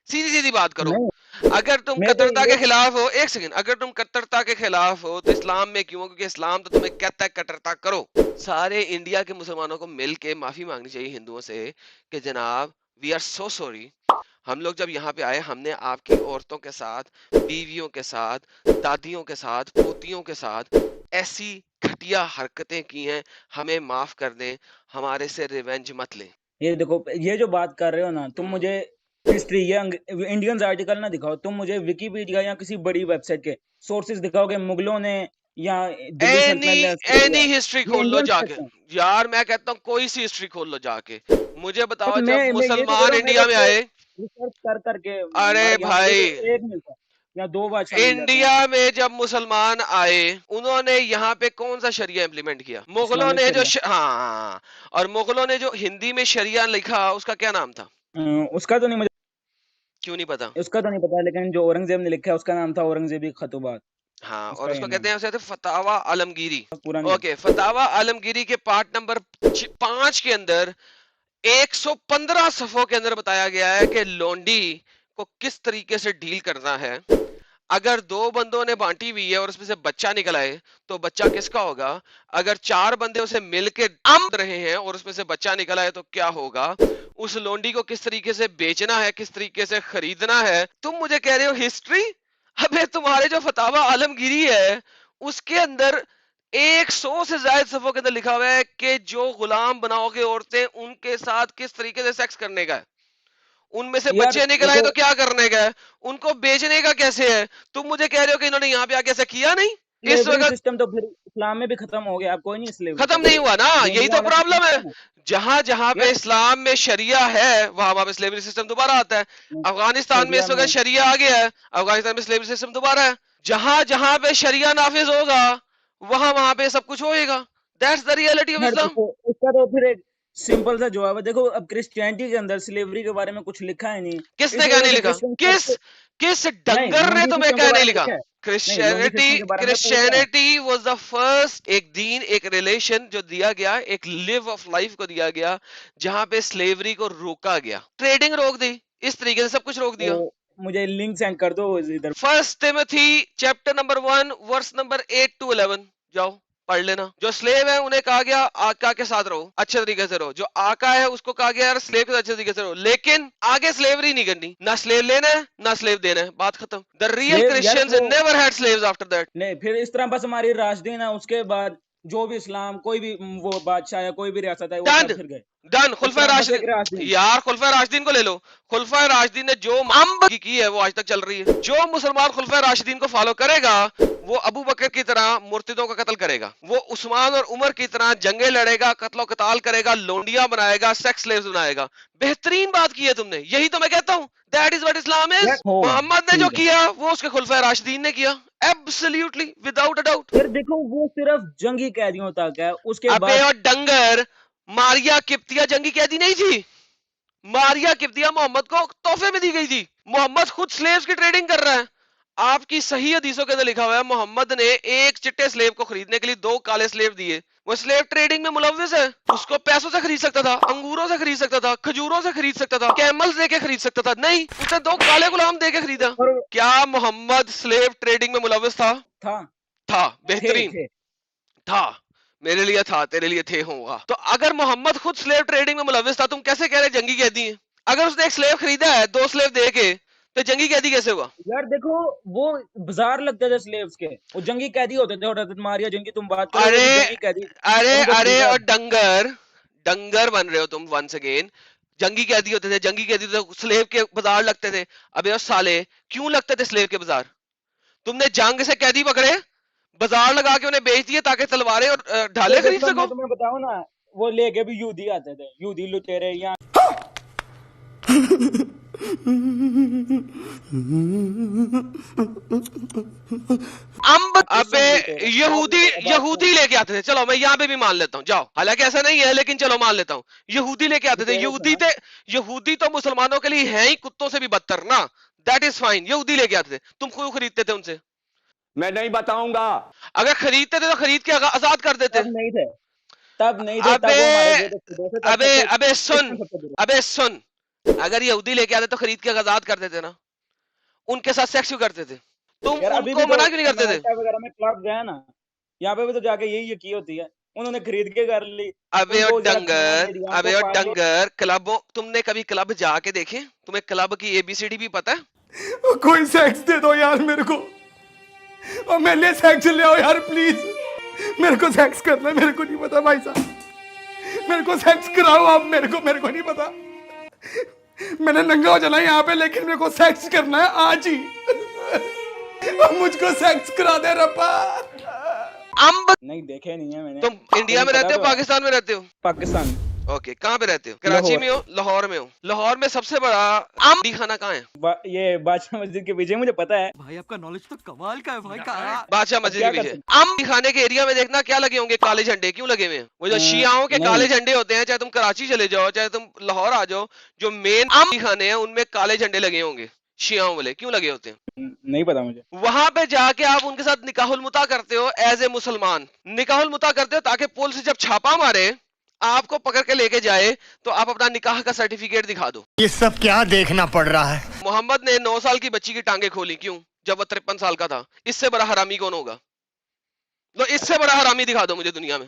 سیدھی سیدھی بات کرو. نہیں اگر تم میں تو کٹرتا یہ کے خلاف ہو، ایک سیکنڈ، اگر تم کٹرتا کے خلاف ہو تو اسلام میں کیوں؟ کیونکہ اسلام تو تمہیں کہتا ہے کٹرتا کرو. سارے انڈیا کے مسلمانوں کو مل کے معافی مانگنی چاہیے ہندوؤں سے کہ جناب وی آر سو سوری، ہم لوگ جب یہاں پہ آئے ہم نے آپ کی عورتوں کے ساتھ، بیویوں کے ساتھ، دادیوں کے ساتھ، پوتیوں کے ساتھ ایسی گھٹیا حرکتیں کی ہیں، ہمیں معاف کر دیں، ہمارے سے ریونج مت لیں. یہ دیکھو، یہ جو بات کر رہے ہو نا تم، مجھے ہسٹری یا انڈینز آرٹیکل نہ دکھاؤ، تم مجھے ویکیپیڈیا یا کسی بڑی ویب سائٹ کے سورسز دکھاؤ کہ مغلوں نے یا دلی سلطنت نے ایسا کیا. اینی ہسٹری یہ کھول لو انڈین جا کے. فیکٹ ہیں. یار میں کہتا ہوں کوئی سی ہسٹری کھول لو جا کے، مجھے بتاؤ بس جب میں یہ تو کہہ مسلمان رہا ہوں، میں انڈیا میں تو آئے. ریسرچ کر کر کے ارے مارا. یہاں مجھے تو بھائی، ایک ملتا یا دو بادشاہ مل جاتے ہیں. انڈیا میں جب مسلمان آئے انہوں نے یہاں پہ کون سا شریعہ امپلیمنٹ کیا؟ مغلوں اسلامک نے جو شریعہ. ہاں، اور مغلوں نے جو ہندی میں شریعہ لکھا اس کا کیا نام تھا؟ اس کا تو نہیں مجھے، کیوں نہیں پتا؟ اس کا تو نہیں پتا، لیکن جو اورنگزیب نے لکھا ہے اس کا نام تھا اورنگزیبی خطوبات. ہاں، اس اور کا اس یہ کو نام کہتے ہیں اسے فتاوی عالمگیری. پورا نہیں. اوکے، فتاوی عالمگیری کے پارٹ نمبر 5 کے اندر 115 صفحوں کے اندر بتایا گیا ہے کہ لونڈی کو کس طریقے سے ڈیل کرنا ہے. اگر 2 بندوں نے بانٹی ہوئی ہے اور اس میں سے بچہ نکل آئے تو بچہ کس کا ہوگا؟ اگر 4 بندے اسے مل کے ام رہے ہیں اور اس میں سے بچہ نکل آئے تو کیا ہوگا؟ اس لونڈی کو کس طریقے سے بیچنا ہے، کس طریقے سے خریدنا ہے. تم مجھے کہہ رہے ہو ہسٹری؟ ابے تمہارے جو فتاوی عالمگیری ہے اس کے اندر 100 سے زائد صفحوں کے اندر لکھا ہوا ہے کہ جو غلام بناؤ گے عورتیں ان کے ساتھ کس طریقے سے سیکس کرنے کا ہے، ان میں سے یار بچے نکل آئے دیکھو، تو کیا کرنے کا ہے، ان کو بیچنے کا کیسے ہے. تم مجھے کہہ رہے ہو کہ انہوں نے یہاں پہ آ کے ایسا کیا نہیں؟ اس سلیوری وقت سسٹم تو پھر اسلام میں بھی ختم ہو گیا. اب کوئی نہیں سلیوری ختم کرتا. نہیں ہوا نا، جو یہی انڈیا تو والا سسٹم پرابلم ہے. تھا نا جہاں جہاں پہ یار. اسلام میں شریعہ ہے وہاں پہ سلیوری سسٹم دوبارہ آتا ہے. افغانستان میں انڈیا اس وقت شریعہ آ گیا ہے، افغانستان میں سلیوری سسٹم دوبارہ ہے. جہاں جہاں پہ شریعہ نافذ ہوگا وہاں پہ سب کچھ ہوئے گا. دیٹس دا ریئلٹی آف یار اسلام. دیکھو، اس کا تو پھر ایک سمپل سا جواب ہے. دیکھو، اب کرسچینٹی کے اندر سلیوری کے بارے میں کچھ لکھا ہے نہیں. کس اس نے کیا وجہ نہیں سے لکھا؟ کرسچن کس نہیں، ڈنگر نے لونڈی تمہیں سسٹم کیا کے نہیں بارے میں لکھا؟ لکھا ہے. نہیں، لونڈی سسٹم کے بارے میں پوچھا ہے. کرسچینٹی واز دا فرسٹ ایک دین، ایک ریلیشن جو دیا گیا، ایک لیو آف لائف کو دیا گیا جہاں پہ سلیوری کو روکا گیا. ٹریڈنگ روک دی، اس طریقے سے سب کچھ روک تو دیا. مجھے لنک سینڈ کر دو ادھر. First Timothy chapter number 1 verse number 8 to 11 جاؤ پڑھ لینا. جو سلیو ہے انہیں کہا گیا آقا کے ساتھ رہو، اچھے طریقے سے رہو. جو آقا ہے اس کو کہا گیا یار سلیو کے اچھے طریقے سے رہو، لیکن آگے سلیوری نہیں کرنی، نہ سلیو لینا ہے نہ سلیو دینا ہے. بات ختم. دا ریئل سلیو یار کرسچنز وہ never had sleeves after that. نہیں، پھر اس طرح بس ہماری راشدین ہے، اس کے بعد جو بھی اسلام کوئی بھی وہ بادشاہ ہے، کوئی بھی ریاست ہے، وہ ڈن سب پھر گئے. ڈن. اس خلفۂ طرح بس ایک راشدین، راشدین. یار خلفۂ راشدین کو لے لو. خلفۂ راشدین نے جو کی ہے وہ آج تک چل رہی ہے. جو مسلمان خلفۂ راشدین کو فالو کرے گا وہ ابو بکر کی طرح مرتدوں کا قتل کرے گا، وہ عثمان اور عمر کی طرح جنگیں لڑے گا، قتل و قتال کرے گا، لونڈیاں بنائے گا، سیکس سلیوز بنائے گا. بہترین بات کی ہے تم نے، یہی تو میں کہتا ہوں دیٹ از واٹ اسلام یار از. ہوگا. محمد نے جو ٹھیک ہے. کیا وہ اس کے خلفۂ راشدین نے کیا، ایبسلیوٹلی وداؤٹ اے ڈاؤٹ. پھر دیکھو، وہ صرف جنگی قیدیوں تک ہے. اس کے ابے بعد اور ڈنگر، ماریا کپتیا جنگی قیدی نہیں تھی. ماریا کپتیا محمد کو تحفے میں دی گئی تھی. محمد خود سلیوز کی ٹریڈنگ کر رہا ہے. آپ کی صحیح حدیثوں کے اندر لکھا ہوا ہے محمد نے ایک چٹے سلیو کو خریدنے کے لیے 2 کالے سلیو دیے. وہ سلیو ٹریڈنگ میں ملوث ہے. اس کو پیسوں سے خرید سکتا تھا، انگوروں سے خرید سکتا تھا، کھجوروں سے خرید سکتا تھا، کیمل دے کے خرید سکتا تھا. نہیں، اس نے 2 کالے غلام دے کے خریدا. اور کیا محمد سلیو ٹریڈنگ میں ملوث تھا؟ تھا. تھا. تھے بہترین تھے تھا. میرے لیے تھا، تیرے لیے تھے ہوگا. تو اگر محمد خود سلیو ٹریڈنگ میں ملوث تھا تم کیسے کہہ رہے جنگی قیدی ہیں؟ اگر اس نے ایک سلیو خریدا ہے 2 سلیو دے کے تو جنگی قیدی کیسے ہوا؟ یار دیکھو، وہ بازار لگتے تھے سلیوز کے، وہ جنگی قیدی ہوتے تھے. اور حضرت ماریا جن کی تم بات کرو وہ بھی ارے جنگی قیدی. ارے ان کو ارے خریدا. اور ڈنگر، ڈنگر بن رہے ہو تم ونس اگین. جنگی قیدی ہوتے تھے، جنگی قیدی تو سلیو کے بازار لگتے تھے. ابے اور سالے، کیوں لگتے تھے سلیو کے بازار؟ تم نے جنگ سے قیدی پکڑے، بازار لگا کے انہیں بیچ دیے تاکہ تلواریں اور تو ڈھالیں دیکھ خرید لو، میں سکو. تمہیں بتاؤں نا، وہ لے کے بھی یہودی آتے تھے، یہودی لٹیرے یا ابے کرسچن لٹیرے بعد یہودی، میں بات یہودی لے کے آتے تھے. چلو میں یہاں پہ بھی مان لیتا ہوں، جاؤ، حالانکہ ایسا نہیں ہے لیکن چلو مان لیتا ہوں. یہودی لے کے آتے تھے. لٹیرے تھے یہودی نا. تھے، یہودی تو مسلمانوں کے لیے ہیں ہی کتوں سے بھی بدتر نا. That is fine. یہودی لے کے آتے تھے. تم کیوں خریدتے تھے ان سے؟ میں نہیں بتاؤں گا. اگر خریدتے تھے تو خرید کے آزاد کر دیتے. تب نہیں تھے، تب نہیں تھے، تب ابے وہ ہمارے جو خدا سے تب ابے سب سے ابے سن، کرسچن سب سے برا. ابے سن، اگر یہودی لے کے آتے تو خرید کے آزاد کر دیتے نا, ان کے ساتھ سیکس کیوں کرتے تھے, تم یار ان ابھی کو بھی تو منع کیوں نہیں کرتے تھے؟ امریکہ وغیرہ میں کلب گیا نا, یہاں پہ بھی تو جا کے یہی کی ہوتی ہے, انہوں نے خرید کے کر لی. ابے ان او کو ذرا کھانا ڈنگر, دے دیا, ان ابے کو او پالو. ڈنگر, کلبوں, تم نے کبھی کلب جا کے دیکھے؟ تمہیں کلب کی ABCD بھی پتا ہے؟ کوئی سیکس دے دو یار میرے کو, اور میرے لیے سیکس لے آؤ یار پلیز, میرے کو سیکس کرنا ہے, میرے کو نہیں پتا بھائی صاحب, میرے کو سیکس کراؤ آپ, میرے کو نہیں پتا, میں نے ننگا ہو جانا یہاں پہ, لیکن میرے کو سیکس کرنا ہے آج ہی, اور مجھ کو سیکس کرا دے ربا. امب. نہیں دیکھے نہیں ہے میں نے. تم انڈیا میں پتا رہتے ہو تو ہے. پاکستان میں رہتے ہو؟ پاکستان. اوکے, کہاں پہ رہتے ہو؟ کراچی لاہور. میں ہو, لاہور میں ہو؟ لاہور میں سب سے بڑا امبی خانہ کہاں ہے؟ یہ بادشاہ مسجد کے پیچھے, مجھے پتا ہے. بھائی آپ کا نالج تو کمال کا ہے بھائی, کہاں بادشاہ اب مسجد کیا کے کر پیچھے سکتے امبی خانے کے ایریا میں دیکھنا کیا لگے ہوں گے, کالے جھنڈے کیوں لگے ہوئے ہیں؟ وہ جو شیعاؤں کے نہیں کالے جھنڈے ہوتے ہیں, چاہے تم کراچی چلے جاؤ, چاہے تم لاہور آ جاؤ, جو مین امبی خانے ہیں ان میں کالے جھنڈے لگے ہوں گے شیعاؤں والے, کیوں لگے ہوتے ہیں؟ نہیں پتا مجھے. وہاں پہ جا کے آپ ان کے ساتھ نکاح المتا کرتے ہو ایز اے مسلمان, نکاح المتا کرتے ہو تاکہ پولیس جب چھاپا مارے, آپ کو پکڑ کے لے کے جائے, تو آپ اپنا نکاح کا سرٹیفکیٹ دکھا دو. یہ سب کیا دیکھنا پڑ رہا ہے؟ محمد نے 9 سال کی بچی کی ٹانگیں کھولی, کیوں؟ جب وہ 53 سال کا تھا. اس سے بڑا حرامی کون ہوگا؟ لو اس سے بڑا حرامی دکھا دو مجھے دنیا میں.